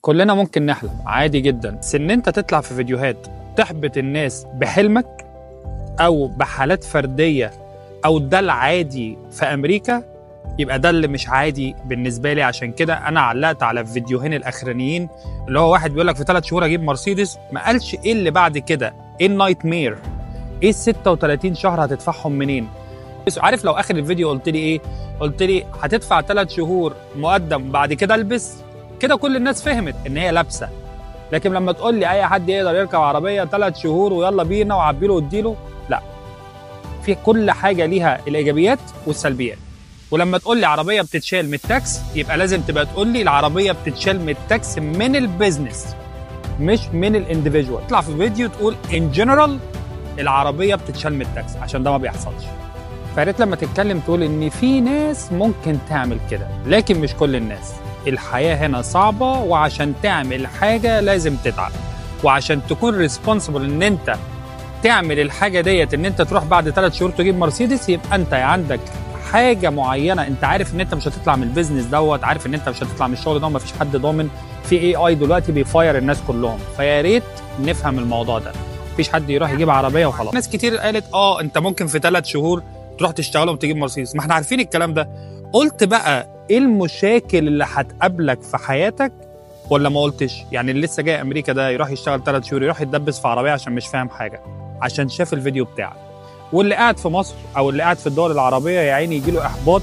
كلنا ممكن نحلم عادي جدا، بس ان انت تطلع في فيديوهات تحبط الناس بحلمك او بحالات فرديه او ده العادي في امريكا، يبقى ده اللي مش عادي بالنسبه لي. عشان كده انا علقت على الفيديوهين الاخرانيين، اللي هو واحد بيقول لك في 3 شهور اجيب مرسيدس، ما قالش ايه اللي بعد كده، ايه النايت مير، ايه ال 36 شهر هتدفعهم منين. عارف لو اخر الفيديو قلت لي ايه؟ قلت لي هتدفع 3 شهور مقدم بعد كده البس، كده كل الناس فهمت ان هي لابسه. لكن لما تقول لي اي حد يقدر يركب عربيه 3 شهور ويلا بينا وعبيله واديله، لا، في كل حاجه ليها الايجابيات والسلبيات. ولما تقول لي عربيه بتتشال من التاكس، يبقى لازم تبقى تقول لي العربيه بتتشال من التاكس من البيزنس مش من الانديفيدوال. اطلع في فيديو تقول ان جنرال العربيه بتتشال من التاكس، عشان ده ما بيحصلش. فياريت لما تتكلم تقول ان في ناس ممكن تعمل كده، لكن مش كل الناس. الحياه هنا صعبه، وعشان تعمل حاجه لازم تتعب، وعشان تكون ريسبونسبل ان انت تعمل الحاجه ديت، ان انت تروح بعد 3 شهور تجيب مرسيدس، يبقى انت عندك حاجه معينه. انت عارف ان انت مش هتطلع من البيزنس دوت، عارف ان انت مش هتطلع من الشغل ده، ومفيش حد ضامن. في AI دلوقتي بيفاير الناس كلهم، فيا ريت نفهم الموضوع ده. مفيش حد يروح يجيب عربيه وخلاص. ناس كتير قالت انت ممكن في 3 شهور تروح تشتغلهم وتجيب مرسيدس، ما احنا عارفين الكلام ده. قلت بقى ايه المشاكل اللي هتقابلك في حياتك ولا ما قلتش؟ يعني اللي لسه جاي امريكا ده يروح يشتغل 3 شهور يروح يتدبس في عربيه عشان مش فاهم حاجه، عشان شاف الفيديو بتاعك. واللي قاعد في مصر او اللي قاعد في الدول العربيه يا عيني يجي له احباط.